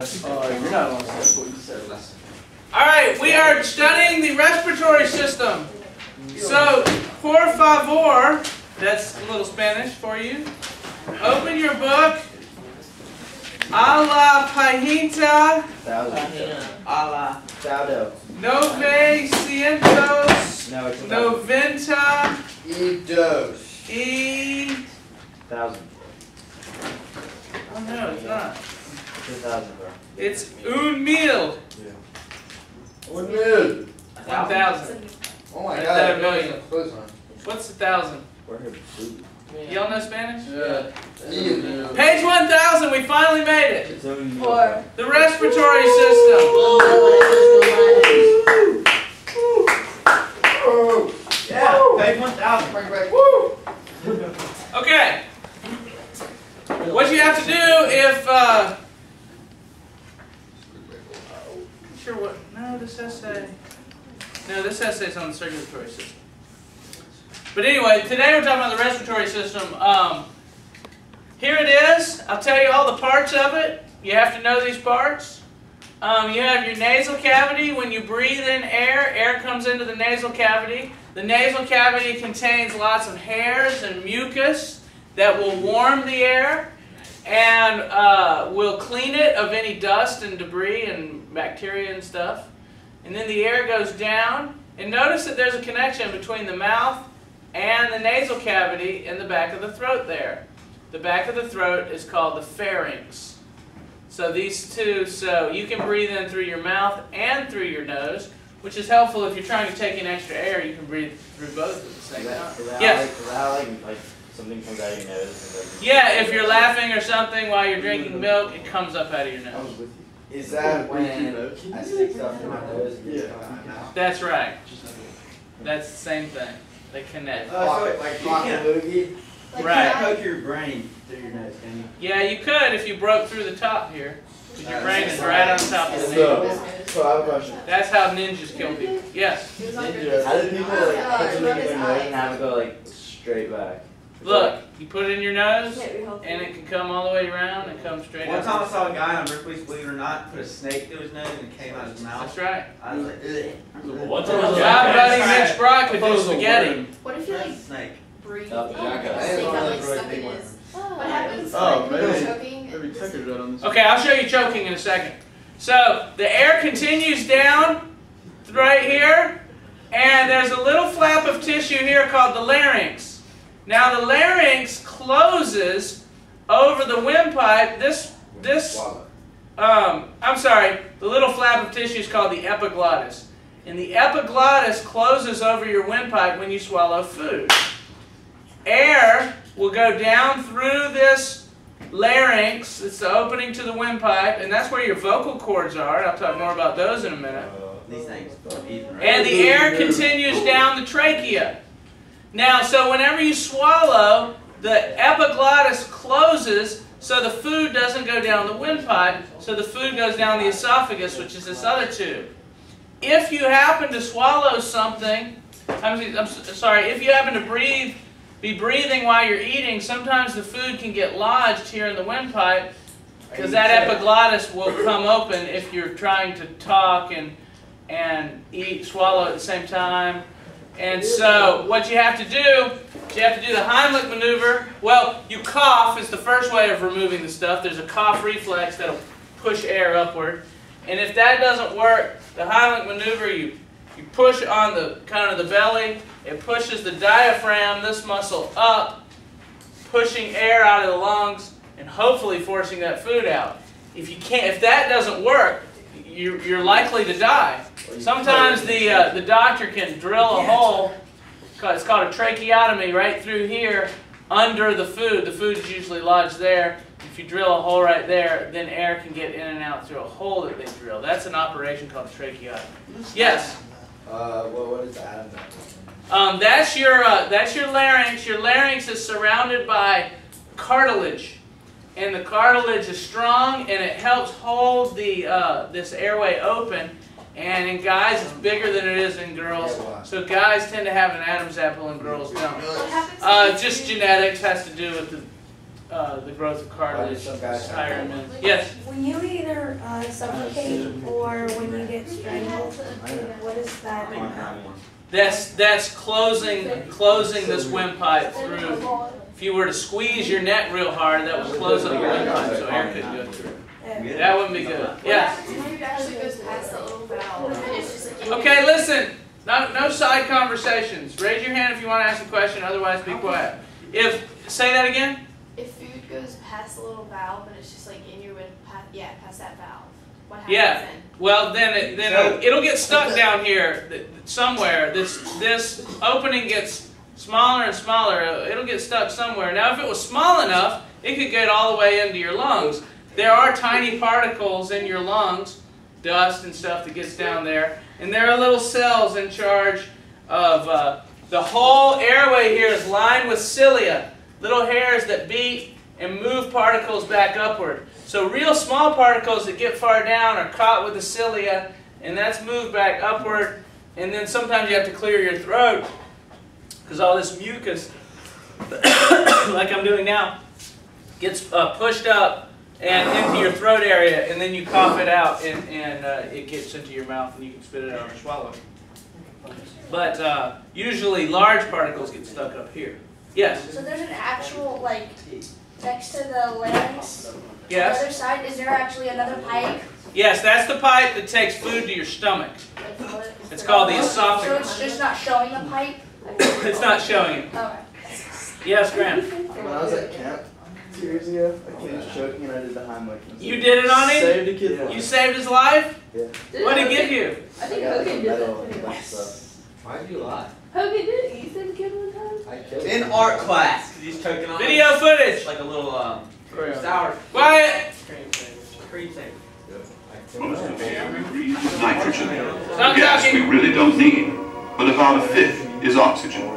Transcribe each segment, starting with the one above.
You're not on that's what you said. Alright, we are studying the respiratory system. So, por favor, that's a little Spanish for you. Open your book. A la página. A la. 992. Thousand. Oh no, it's not. 2,000, bro. It's un mil. One mil. 1,000. Oh my Is god. that a million? Close one. What's 1,000? We're here food. Y'all know Spanish? Yeah. Page 1,000, we finally made it. It's only Four. The respiratory system. Yeah, page 1,000. Bring it back. Woo! Okay. What you have to do if sure what? No, this essay. No, this essay is on the circulatory system. But anyway, today we're talking about the respiratory system. Here it is. I'll tell you all the parts of it. You have to know these parts. You have your nasal cavity. When you breathe in air, air comes into the nasal cavity. The nasal cavity contains lots of hairs and mucus that will warm the air and will clean it of any dust and debris and bacteria and stuff. And then the air goes down. And notice that there's a connection between the mouth and the nasal cavity in the back of the throat there. The back of the throat is called the pharynx. So these two, so you can breathe in through your mouth and through your nose, which is helpful if you're trying to take in extra air. You can breathe through both at the same time. Yes. Is that how, like something comes out of your nose? Yeah, if you're laughing or something while you're drinking milk, it comes up out of your nose. Is that when I stick stuff in my nose and it's coming out of my mouth? That's right. That's the same thing. They connect. So like you can't loogie. Like Right. You can't poke your brain through your nose, can you? Yeah, you could if you broke through the top here. Because your brain is right on top of the So, navel. so I have a question. That's how ninjas kill people. Yes. He was on How do people like put something in their nose and have it go like straight back? Look, you put it in your nose, Can't be healthy. and it can come all the way around and come straight One up. time I saw a guy on Ripley's Believe It or Not put a snake through his nose and it came out of his mouth. That's right. I was like, ugh. What's My buddy Mitch Brock could do spaghetti. What if you like Snake. breathe? Oh, Snake jackass. got like stuck in his. What happens? Oh, Like, when maybe- you're choking. Maybe Tucker's right on this. Okay, I'll show you choking in a second. So, the air continues down right here, and there's a little flap of tissue here called the larynx. Now, the larynx closes over the windpipe. I'm sorry, the little flap of tissue is called the epiglottis. And the epiglottis closes over your windpipe when you swallow food. Air will go down through this larynx, it's the opening to the windpipe, and that's where your vocal cords are. And I'll talk more about those in a minute. These things. And the air continues down the trachea. Now, so whenever you swallow, the epiglottis closes so the food doesn't go down the windpipe, so the food goes down the esophagus, which is this other tube. If you happen to swallow something, if you happen to be breathing while you're eating, sometimes the food can get lodged here in the windpipe because that epiglottis will come open if you're trying to talk and swallow at the same time. And so what you have to do is you have to do the Heimlich maneuver. Well, you cough is the first way of removing the stuff. There's a cough reflex that'll push air upward. And if that doesn't work, the Heimlich maneuver, you push on the kind of the belly. It pushes the diaphragm, this muscle, up, pushing air out of the lungs and hopefully forcing that food out. If that doesn't work, you're likely to die. Sometimes the doctor can drill a hole, it's called a tracheotomy, right through here under the food. The food is usually lodged there. If you drill a hole right there, then air can get in and out through a hole that they drill. That's an operation called tracheotomy. Yes? What is that? That's your larynx. Your larynx is surrounded by cartilage. And the cartilage is strong, and it helps hold this airway open. And in guys, it's bigger than it is in girls. So guys tend to have an Adam's apple, and girls don't. Just genetics has to do with the growth of cartilage. Some guys have Higher in yes. When you either suffocate or when you get strangled, what is that? That's closing this windpipe through. If you were to squeeze your neck real hard, that would close up the windpipe, so air couldn't go through. That wouldn't be good. Yeah. It actually goes past the little valve. It's just like Okay, listen. No side conversations. Raise your hand if you want to ask a question. Otherwise, be quiet. Say that again. if food goes past the little valve and it's just like in your past that valve. What happens Yeah. then? Well, then it'll get stuck down here somewhere. This opening gets smaller and smaller. It'll get stuck somewhere. Now, if it was small enough, it could get all the way into your lungs. There are tiny particles in your lungs, dust and stuff that gets down there, and there are little cells in charge of the whole airway here is lined with cilia, little hairs that beat and move particles back upward. So real small particles that get far down are caught with the cilia, and that's moved back upward, and then sometimes you have to clear your throat because all this mucus, like I'm doing now, gets pushed up and into your throat area, and then you cough it out, and it gets into your mouth, and you can spit it out or swallow it. But usually large particles get stuck up here. Yes? So there's an actual, like, next to the larynx, Yes? on the other side, is there actually another pipe? Yes, that's the pipe that takes food to your stomach. It's called the So esophagus. it's just not showing the pipe? It's not showing it. Okay. Yes, Graham? When I was at camp 2 years ago, a kid was choking and I did the Heimlich. You did it on him? Saved a kid's life. You saved his life? Yeah. What did he give you? I think got Hogan some did medal that. and a bunch of stuff. Why'd you lie? Hogan did it. You said the kid one time. I killed In him. art class, 'cause he's choking on Video footage. like a little sour Quiet. cream thing. I killed Most him. of the air we breathe is nitrogen, Stop a gas we talking. really don't need, but about a fifth is oxygen.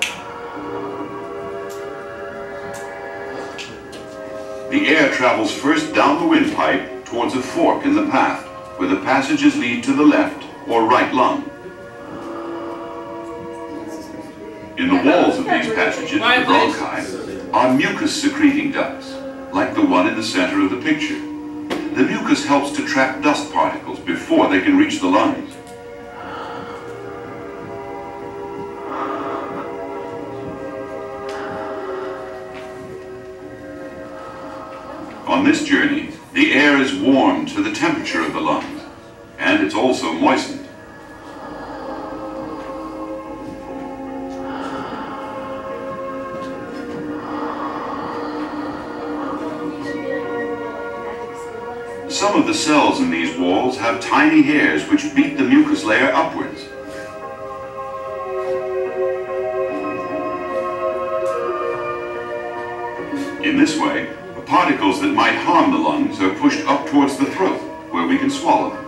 The air travels first down the windpipe towards a fork in the path, where the passages lead to the left or right lung. In the walls of these passages, the bronchi, are mucus-secreting ducts, like the one in the center of the picture. The mucus helps to trap dust particles before they can reach the lungs. On this journey, the air is warmed to the temperature of the lungs, and it's also moistened. Some of the cells in these walls have tiny hairs which beat the mucus layer upwards. In this way, particles that might harm the lungs are pushed up towards the throat, where we can swallow them.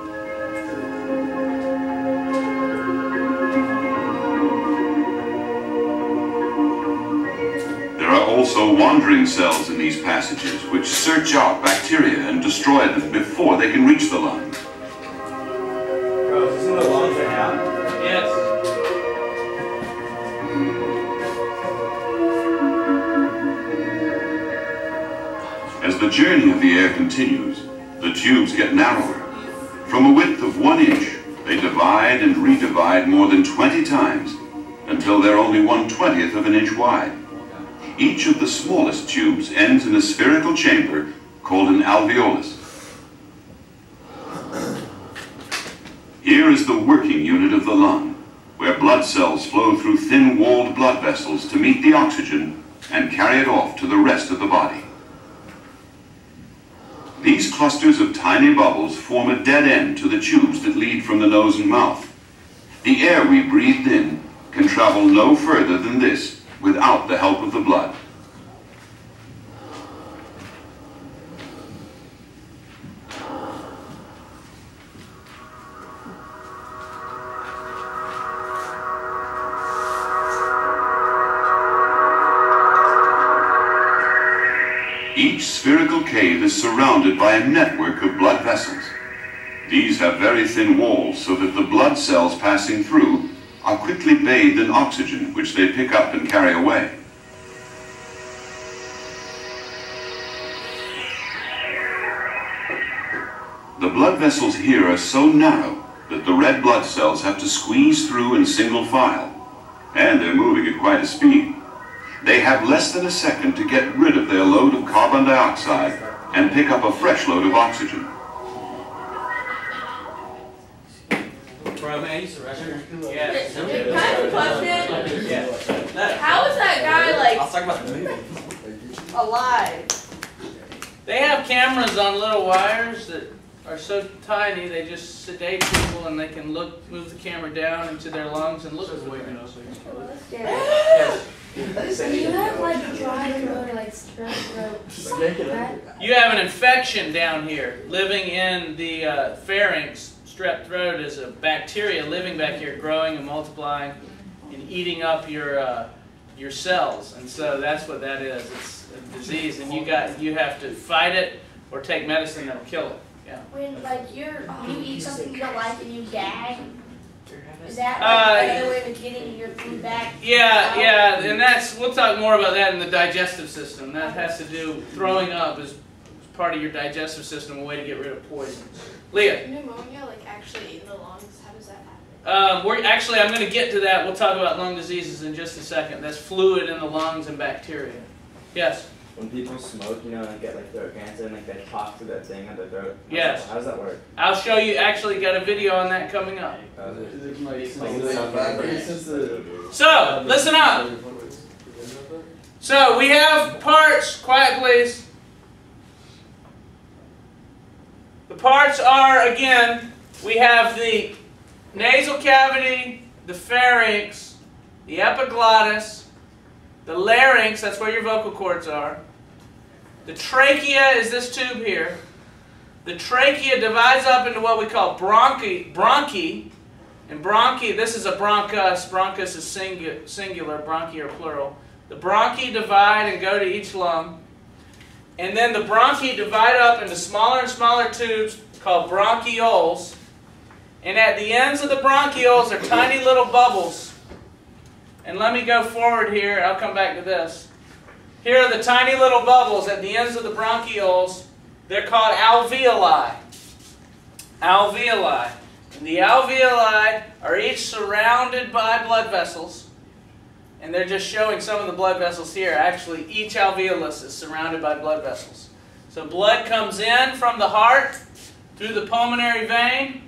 There are also wandering cells in these passages which search out bacteria and destroy them before they can reach the lungs. Bro, is this in the lungs right now? Yes. As the journey of the air continues, the tubes get narrower. From a width of 1 inch, they divide and redivide more than 20 times until they're only 1/20th of an inch wide. Each of the smallest tubes ends in a spherical chamber called an alveolus. Here is the working unit of the lung, where blood cells flow through thin-walled blood vessels to meet the oxygen and carry it off to the rest of the body. These clusters of tiny bubbles form a dead end to the tubes that lead from the nose and mouth. The air we breathed in can travel no further than this without the help of the blood. Each spherical cave is surrounded by a network of blood vessels. These have very thin walls so that the blood cells passing through are quickly bathed in oxygen, which they pick up and carry away. The blood vessels here are so narrow that the red blood cells have to squeeze through in single file, and they're moving at quite a speed. They have less than a second to get rid of their load of carbon dioxide and pick up a fresh load of oxygen. Bro, man, I used to rush her. Yes. Can I have a question? Yeah. How is that guy I'll talk about the movie. like alive? They have cameras on little wires that are so tiny they just sedate people and they can move the camera down into their lungs and look at the way they know. Yes. So you have like dry throat or like strep throat, right? You have an infection down here living in the pharynx. Strep throat is a bacteria living back here, growing and multiplying and eating up your cells, and so that's what that is. It's a disease, and you have to fight it or take medicine that'll kill it. Yeah. When like you eat something you don't like and you gag, is that like, another way of getting your food back? Yeah, and we'll talk more about that in the digestive system. That has to do, throwing up is part of your digestive system, a way to get rid of poison. Leah. Pneumonia, like actually in the lungs, how does that happen? I'm going to get to that. We'll talk about lung diseases in just a second. That's fluid in the lungs and bacteria. Yes? When people smoke, you know, and get like throat cancer and like they talk through that thing on their throat. Yes. How does that work? I'll show you, actually got a video on that coming up. So, listen up. So, we have parts, quiet please. The parts are, again, we have the nasal cavity, the pharynx, the epiglottis, the larynx, that's where your vocal cords are. The trachea is this tube here. The trachea divides up into what we call bronchi, and bronchi, this is a bronchus, bronchus is singular, bronchi are plural. The bronchi divide and go to each lung. And then the bronchi divide up into smaller and smaller tubes called bronchioles. And at the ends of the bronchioles are tiny little bubbles. And let me go forward here. I'll come back to this. Here are the tiny little bubbles at the ends of the bronchioles. They're called alveoli. Alveoli. And the alveoli are each surrounded by blood vessels. And they're just showing some of the blood vessels here. Actually, each alveolus is surrounded by blood vessels. So blood comes in from the heart through the pulmonary vein,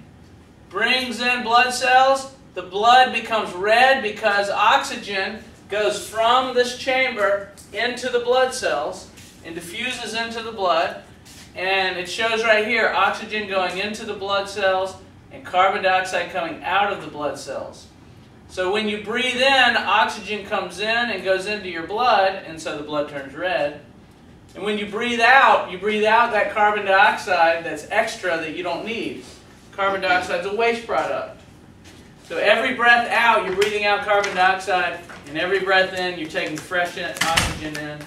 brings in blood cells. The blood becomes red because oxygen goes from this chamber into the blood cells and diffuses into the blood. And it shows right here oxygen going into the blood cells and carbon dioxide coming out of the blood cells. So when you breathe in, oxygen comes in and goes into your blood, and so the blood turns red. And when you breathe out that carbon dioxide that's extra that you don't need. Carbon dioxide is a waste product. So every breath out, you're breathing out carbon dioxide, and every breath in, you're taking fresh oxygen in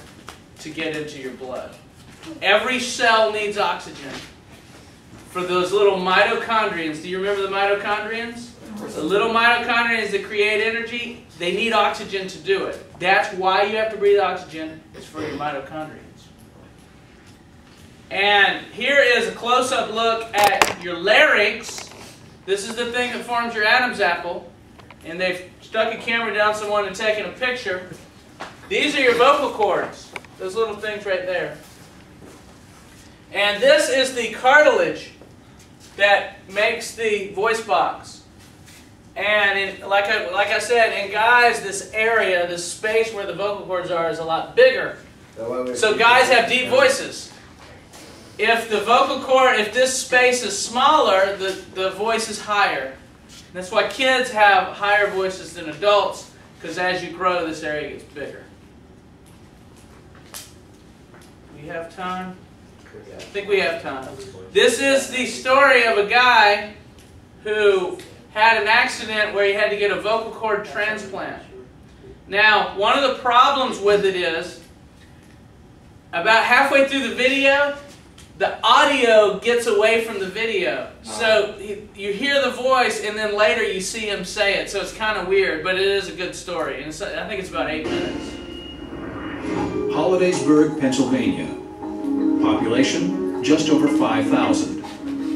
to get into your blood. Every cell needs oxygen. For those little mitochondrions, do you remember the mitochondrions? The little mitochondrions that create energy, they need oxygen to do it. That's why you have to breathe oxygen, it's for your mitochondrions. And here is a close-up look at your larynx. This is the thing that forms your Adam's apple. And they've stuck a camera down someone and taken a picture. These are your vocal cords, those little things right there. And this is the cartilage that makes the voice box. And like I said, in guys, this area, this space where the vocal cords are is a lot bigger. So guys have deep voices. If the vocal cord, if this space is smaller, the voice is higher. And that's why kids have higher voices than adults, because as you grow, this area gets bigger. We have time? I think we have time. This is the story of a guy who had an accident where he had to get a vocal cord transplant. Now, one of the problems with it is, about halfway through the video, the audio gets away from the video. So you hear the voice, and then later you see him say it. So it's kind of weird, but it is a good story. And I think it's about 8 minutes. Hollidaysburg, Pennsylvania. Population, just over 5,000.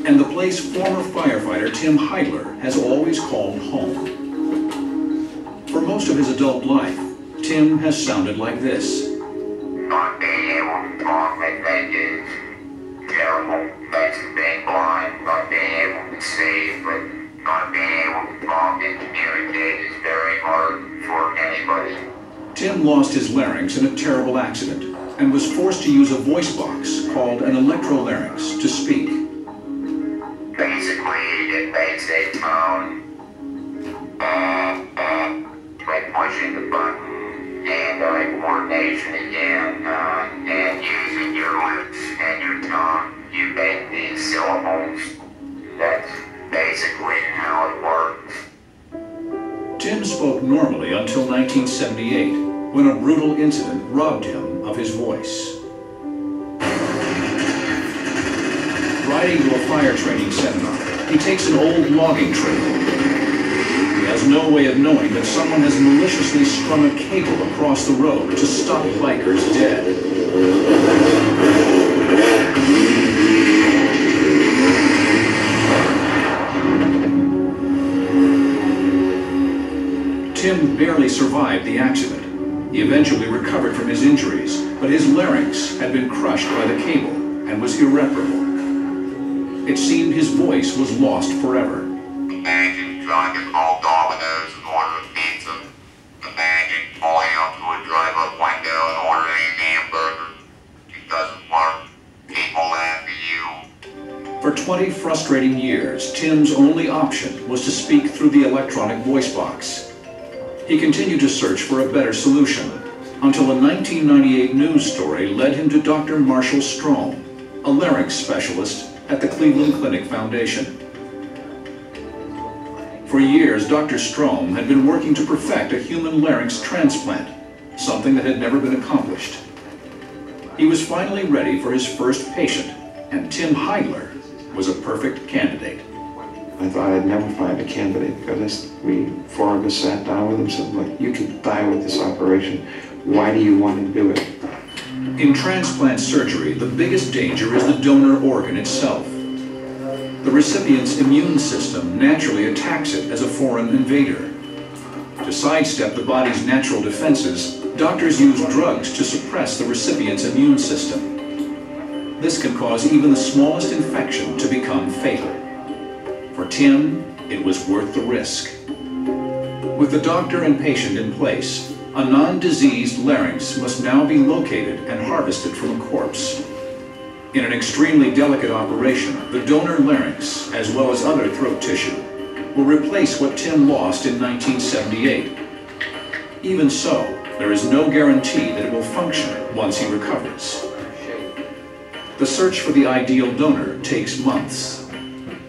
and the place former firefighter Tim Heidler has always called home. For most of his adult life, Tim has sounded like this. Not being able to talk like that is terrible. That's being blind. Not being able to see, but not being able to talk and communicate is very hard for anybody. Tim lost his larynx in a terrible accident and was forced to use a voice box called an electrolarynx to speak. Basically, it makes a tone by pushing the button and coordination again and using your lips and your tongue. You make these syllables. That's basically how it works. Tim spoke normally until 1978, when a brutal incident robbed him of his voice. Riding to a fire training seminar, he takes an old logging trail. He has no way of knowing that someone has maliciously strung a cable across the road to stop bikers dead. Tim barely survived the accident. He eventually recovered from his injuries, but his larynx had been crushed by the cable and was irreparable. It seemed his voice was lost forever. Imagine trying to call Domino's and order a pizza. Imagine pulling up to a drive-up window and ordering a hamburger. It doesn't work. People laugh at you. For 20 frustrating years, Tim's only option was to speak through the electronic voice box. He continued to search for a better solution, until a 1998 news story led him to Dr. Marshall Strome, a larynx specialist at the Cleveland Clinic Foundation. For years, Dr. Strome had been working to perfect a human larynx transplant, something that had never been accomplished. He was finally ready for his first patient, and Tim Heidler was a perfect candidate. I thought I'd never find a candidate because four of us sat down with him and said, look, you could die with this operation. Why do you want to do it? In transplant surgery, the biggest danger is the donor organ itself. The recipient's immune system naturally attacks it as a foreign invader. To sidestep the body's natural defenses, doctors use drugs to suppress the recipient's immune system. This can cause even the smallest infection to become fatal. For Tim, it was worth the risk. With the doctor and patient in place, a non-diseased larynx must now be located and harvested from a corpse. In an extremely delicate operation, the donor larynx, as well as other throat tissue, will replace what Tim lost in 1978. Even so, there is no guarantee that it will function once he recovers. The search for the ideal donor takes months.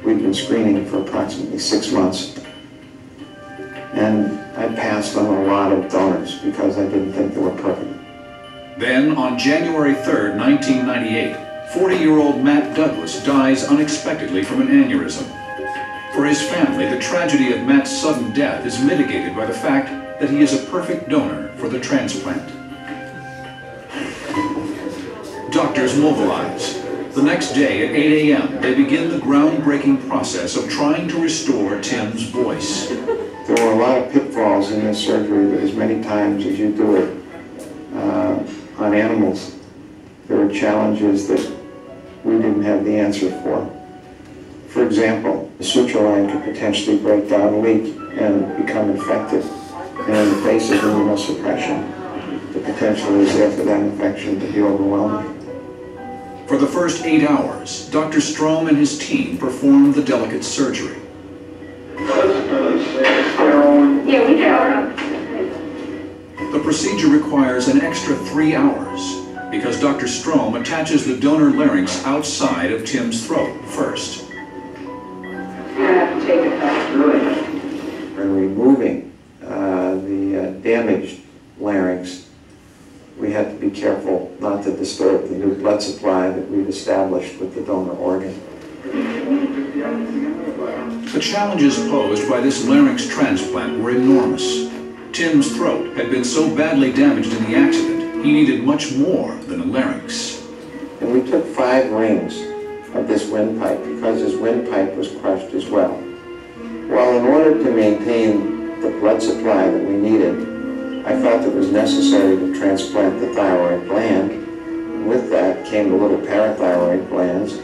We've been screening for approximately 6 months. And I passed on a lot of donors because I didn't think they were perfect. Then, on January 3rd, 1998, 40-year-old Matt Douglas dies unexpectedly from an aneurysm. For his family, the tragedy of Matt's sudden death is mitigated by the fact that he is a perfect donor for the transplant. Doctors mobilize. The next day at 8 a.m., they begin the groundbreaking process of trying to restore Tim's voice. There were a lot of pitfalls in this surgery, but as many times as you do it on animals, there were challenges that we didn't have the answer for. For example, the suture line could potentially break down, leak, and become infected. And in the face of immunosuppression, the potential is there for that infection to be overwhelming. For the first 8 hours, Dr. Strome and his team performed the delicate surgery. The procedure requires an extra 3 hours because Dr. Strome attaches the donor larynx outside of Tim's throat first. In removing the damaged larynx, we had to be careful not to disturb the new blood supply that we've established with the donor organ. The challenges posed by this larynx transplant were enormous. Tim's throat had been so badly damaged in the accident, he needed much more than a larynx. And we took 5 rings of this windpipe because his windpipe was crushed as well. Well, in order to maintain the blood supply that we needed, I felt it was necessary to transplant the thyroid gland. And with that came the little parathyroid glands.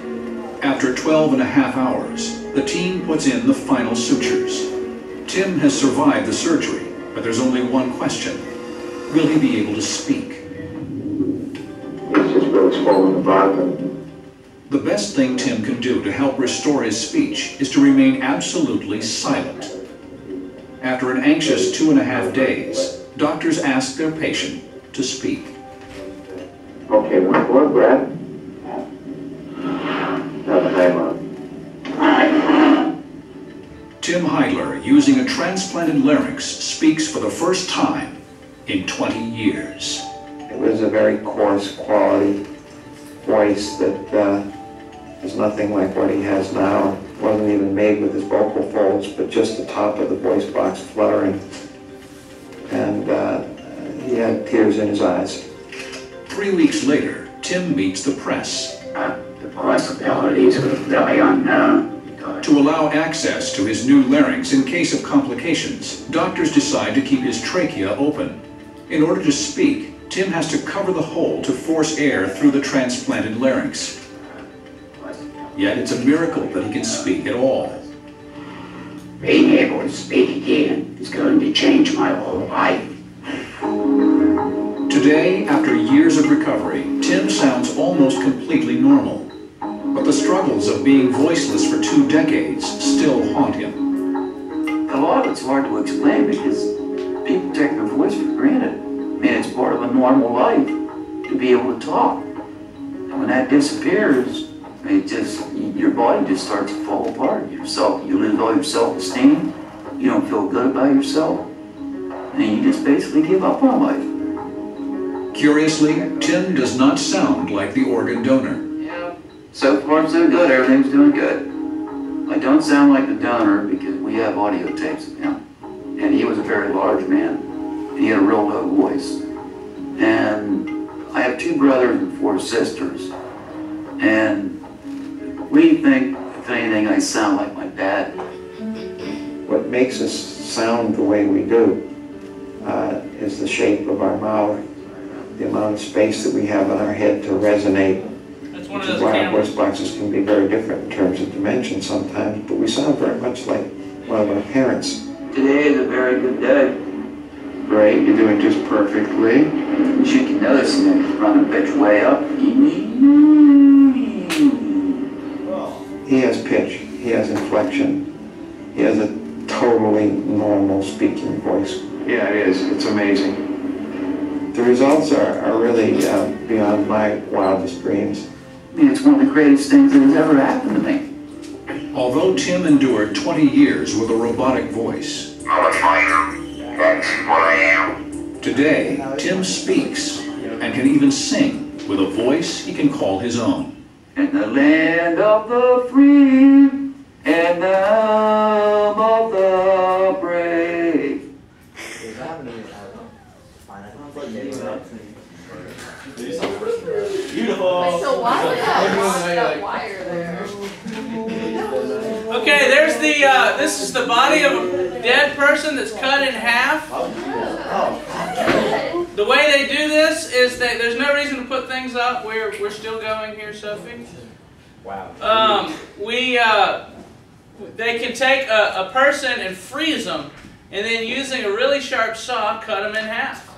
After 12.5 hours, the team puts in the final sutures. Tim has survived the surgery, but there's only one question. Will he be able to speak? It's just really swollen the bottom. The best thing Tim can do to help restore his speech is to remain absolutely silent. After an anxious 2.5 days, doctors ask their patient to speak. Okay, one more breath. Now the high lung. Tim Heidler, using a transplanted larynx, speaks for the first time in 20 years. It was a very coarse quality voice that is nothing like what he has now. It wasn't even made with his vocal folds, but just the top of the voice box fluttering. And he had tears in his eyes. 3 weeks later, Tim meets the press. The possibilities are really unknown. To allow access to his new larynx in case of complications, doctors decide to keep his trachea open. In order to speak, Tim has to cover the hole to force air through the transplanted larynx. Yet it's a miracle that he can speak at all. Being able to speak again is going to change my whole life. Today, after years of recovery, Tim sounds almost completely normal. But the struggles of being voiceless for 2 decades still haunt him. A lot of it's hard to explain because people take their voice for granted. I mean, it's part of a normal life to be able to talk. And when that disappears, your body just starts to fall apart. You lose all your self-esteem. You don't feel good about yourself. And you just basically give up on life. Curiously, Tim does not sound like the organ donor. So far, so good. Everything's doing good. I don't sound like the donor because we have audio tapes of him. And he was a very large man. He had a real low voice. And I have 2 brothers and 4 sisters. And we think, if anything, I sound like my dad. What makes us sound the way we do is the shape of our mouth, the amount of space that we have in our head to resonate. Which is why our voice boxes can be very different in terms of dimension sometimes, but we sound very much like one of our parents. Today is a very good day. Great, you're doing just perfectly. As you can notice, run a pitch way up. He has pitch, he has inflection, he has a totally normal speaking voice. Yeah, it is. It's amazing. The results are really beyond my wildest dreams. I mean, it's one of the greatest things that has ever happened to me. Although Tim endured 20 years with a robotic voice, I'm a fighter. That's what I am. today Tim speaks and can even sing with a voice he can call his own. In the land of the free and the home of the brave. Beautiful. So why would that wire there? Okay, there's the, this is the body of a dead person that's cut in half. The way they do this is that there's no reason to put things up. We're still going here, Sophie. Wow. They can take a person and freeze them, and then using a really sharp saw, cut them in half.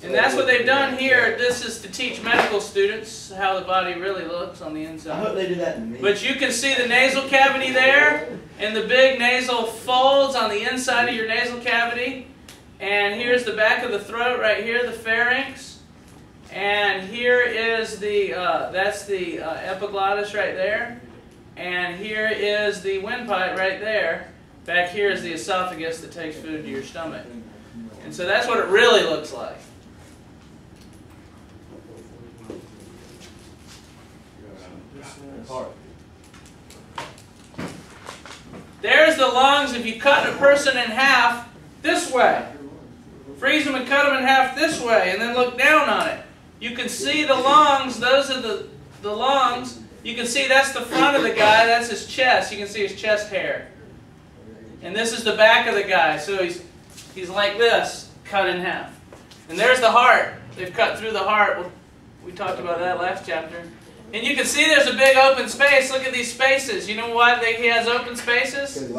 And that's what they've done here. This is to teach medical students how the body really looks on the inside. I hope they do that to me. But you can see the nasal cavity there, and the big nasal folds on the inside of your nasal cavity. And here's the back of the throat right here, the pharynx. And here is the, that's the epiglottis right there. And here is the windpipe right there. Back here is the esophagus that takes food to your stomach. And so that's what it really looks like. There's the lungs if you cut a person in half this way. Freeze them and cut them in half this way, and then look down on it. You can see the lungs. Those are the lungs. You can see that's the front of the guy, that's his chest. You can see his chest hair. And this is the back of the guy. So he's like this, cut in half. And there's the heart. They've cut through the heart. We talked about that last chapter. And you can see there's a big open space. Look at these spaces. You know why he has open spaces? He's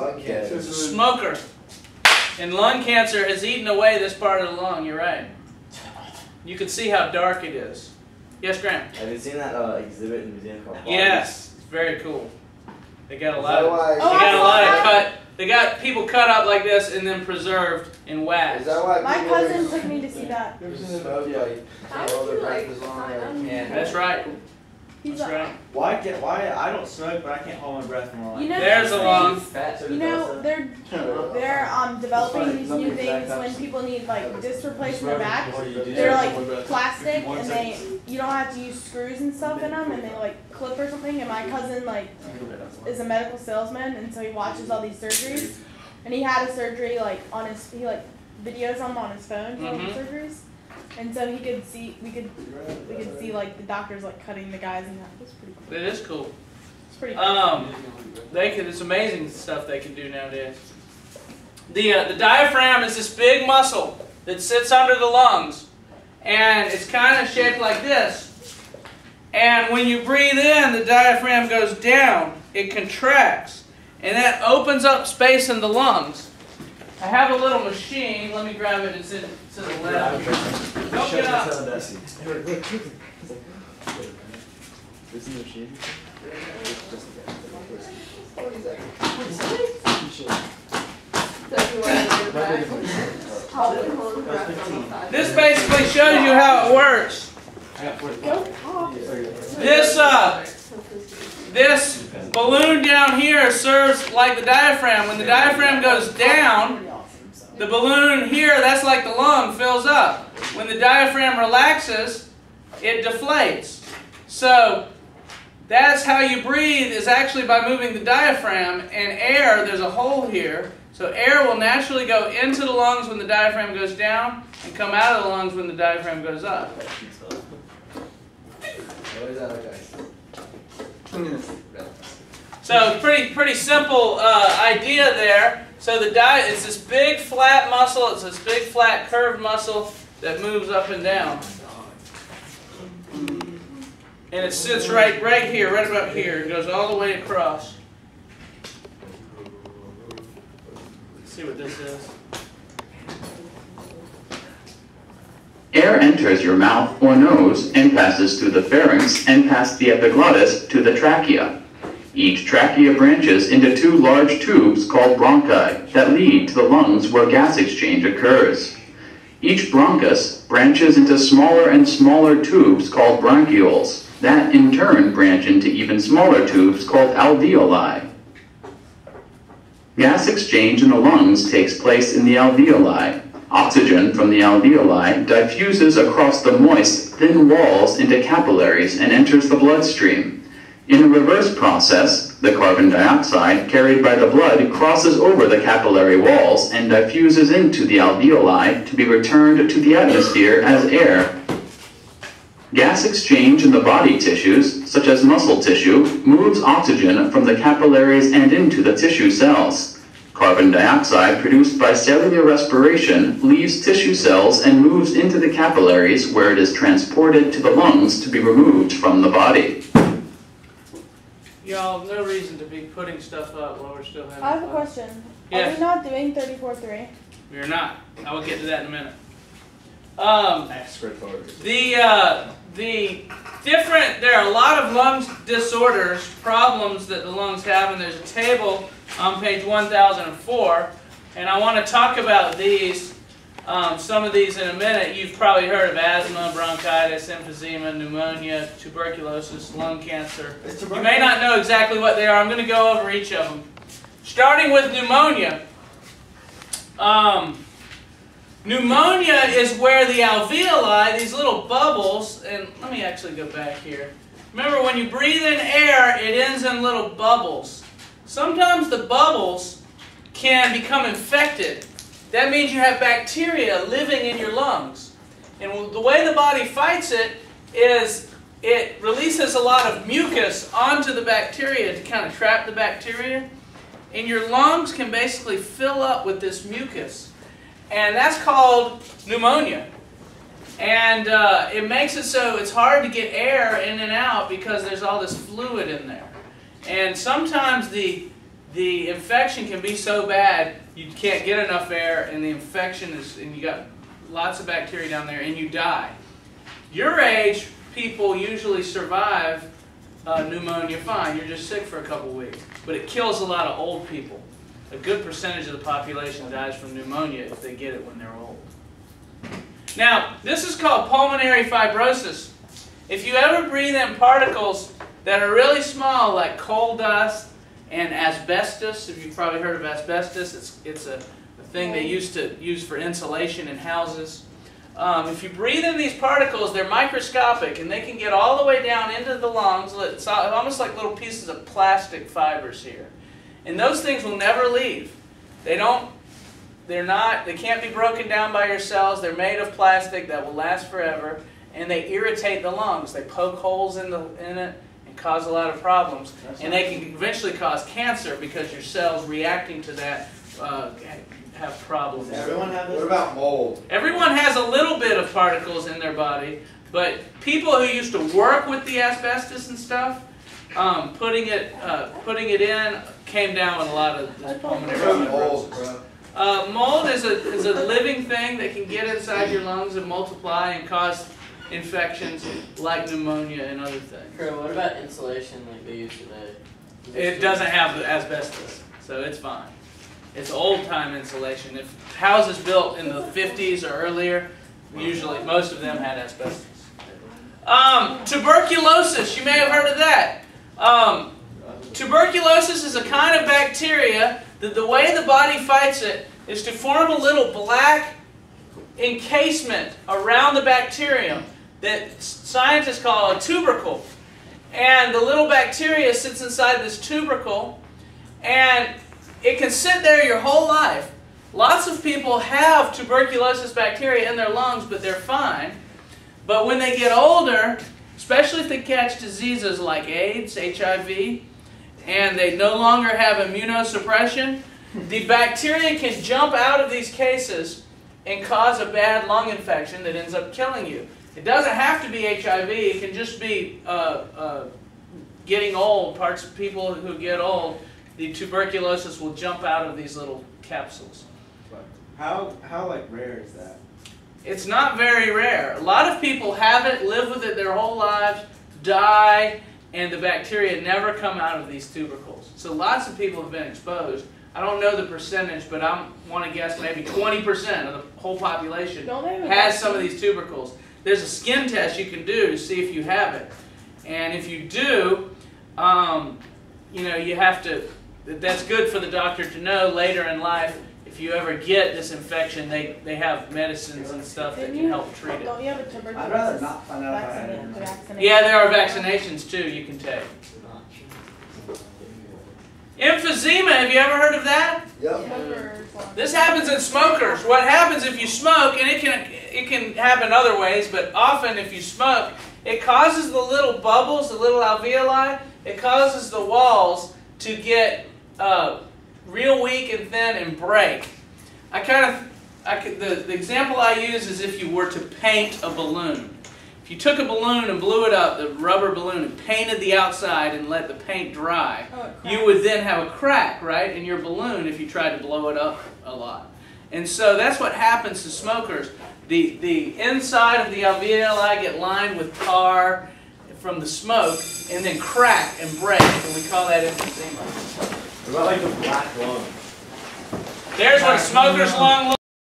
a smoker. And lung cancer has eaten away this part of the lung. You're right. You can see how dark it is. Yes, Graham? Have you seen that exhibit in the museum called Bodies? Yes. It's very cool. They got a lot of cut. They got people cut up like this and then preserved in wax. Is that why My cousin took me to see that. That's right. That's right. Why I don't smoke, but I can't hold my breath more. You know, there's a lung. You know, they're developing these new things when people need like disc replaced in their back. They're like plastic and you don't have to use screws and stuff in them, and they like clip or something. And my cousin like is a medical salesman, and so he watches all these surgeries. And he had a surgery like on his videos them on his phone for the surgeries. And so we could see like the doctors like cutting the guys in half. It's pretty cool. It is cool. It's pretty cool. It's amazing stuff they can do nowadays. The diaphragm is this big muscle that sits under the lungs, and it's kind of shaped like this. And when you breathe in, the diaphragm goes down. It contracts, and that opens up space in the lungs. I have a little machine. Let me grab it. It's in the lab. Don't get up. This is the machine. This basically shows you how it works. This balloon down here serves like the diaphragm. When the diaphragm goes down, the balloon here, that's like the lung, fills up. When the diaphragm relaxes, it deflates. So that's how you breathe, is actually by moving the diaphragm. And air, there's a hole here. So air will naturally go into the lungs when the diaphragm goes down and come out of the lungs when the diaphragm goes up. So pretty simple idea there. So it's this big flat muscle, it's this big flat curved muscle that moves up and down. And it sits right here, right about here. It goes all the way across. Let's see what this is. Air enters your mouth or nose and passes through the pharynx and past the epiglottis to the trachea. Each trachea branches into two large tubes called bronchi that lead to the lungs where gas exchange occurs. Each bronchus branches into smaller and smaller tubes called bronchioles that in turn branch into even smaller tubes called alveoli. Gas exchange in the lungs takes place in the alveoli. Oxygen from the alveoli diffuses across the moist, thin walls into capillaries and enters the bloodstream. In the reverse process, the carbon dioxide carried by the blood crosses over the capillary walls and diffuses into the alveoli to be returned to the atmosphere as air. Gas exchange in the body tissues, such as muscle tissue, moves oxygen from the capillaries and into the tissue cells. Carbon dioxide produced by cellular respiration leaves tissue cells and moves into the capillaries where it is transported to the lungs to be removed from the body. Y'all, no reason to be putting stuff up while we're still having fun. I have a question. Yes. Are we not doing 34.3? We're not. I will get to that in a minute. There are a lot of lung disorders, problems that the lungs have, and there's a table on page 1004, and I want to talk about these, some of these in a minute. You've probably heard of asthma, bronchitis, emphysema, pneumonia, tuberculosis, lung cancer. You may not know exactly what they are. I'm going to go over each of them. Starting with pneumonia. Pneumonia is where the alveoli, these little bubbles, and let me actually go back here. Remember, when you breathe in air, it ends in little bubbles. Sometimes the bubbles can become infected. That means you have bacteria living in your lungs. And the way the body fights it is it releases a lot of mucus onto the bacteria to kind of trap the bacteria. And your lungs can basically fill up with this mucus. And that's called pneumonia. And it makes it so it's hard to get air in and out because there's all this fluid in there. And sometimes the infection can be so bad you can't get enough air, and the infection is, and you got lots of bacteria down there, and you die. Your age people usually survive pneumonia fine. You're just sick for a couple weeks. But it kills a lot of old people. A good percentage of the population dies from pneumonia if they get it when they're old. Now, this is called pulmonary fibrosis. If you ever breathe in particles that are really small, like coal dust and asbestos, if you've probably heard of asbestos, it's a thing they used to use for insulation in houses. If you breathe in these particles, they're microscopic, and they can get all the way down into the lungs. It's almost like little pieces of plastic fibers here. And those things will never leave. They can't be broken down by your cells. They're made of plastic that will last forever, and they irritate the lungs. They poke holes in it and cause a lot of problems. And they can eventually cause cancer because your cells reacting to that have problems. Everyone have this? What about mold? Everyone has a little bit of particles in their body, but people who used to work with the asbestos and stuff, putting it in, came down with a lot of this pulmonary fibrosis. Mold is a living thing that can get inside your lungs and multiply and cause infections like pneumonia and other things. What about insulation like they use today? It doesn't have the asbestos, so it's fine. It's old-time insulation. If houses built in the 50s or earlier, usually most of them had asbestos. Tuberculosis, you may have heard of that. Tuberculosis is a kind of bacteria that the way the body fights it is to form a little black encasement around the bacterium that scientists call a tubercle. And the little bacteria sits inside this tubercle, and it can sit there your whole life. Lots of people have tuberculosis bacteria in their lungs, but they're fine. But when they get older, especially if they catch diseases like AIDS, HIV, and they no longer have immunosuppression, the bacteria can jump out of these cases and cause a bad lung infection that ends up killing you. It doesn't have to be HIV. It can just be getting old. Parts of people who get old, the tuberculosis will jump out of these little capsules. How rare is that? It's not very rare. A lot of people have it, live with it their whole lives, die, and the bacteria never come out of these tubercles. So lots of people have been exposed. I don't know the percentage, but I want to guess maybe 20% of the whole population has some of these tubercles. There's a skin test you can do to see if you have it. And if you do, you have to, that's good for the doctor to know later in life. If you ever get this infection, they have medicines and stuff that can help treat it. Don't you have a tuberculosis I'd rather not find out if I had it. vaccination? Yeah, there are vaccinations too you can take. Emphysema, have you ever heard of that? Yep. This happens in smokers. What happens if you smoke, and it can happen other ways, but often if you smoke, it causes the little bubbles, the little alveoli, it causes the walls to get real weak and thin and break. The example I use is if you were to paint a balloon. If you took a balloon and blew it up, the rubber balloon, and painted the outside and let the paint dry, you would then have a crack, right, in your balloon if you tried to blow it up a lot. And so that's what happens to smokers. The inside of the alveoli get lined with tar from the smoke and then crack and break, and we call that emphysema. What about like the black lung? There's what a smoker's lung looks like.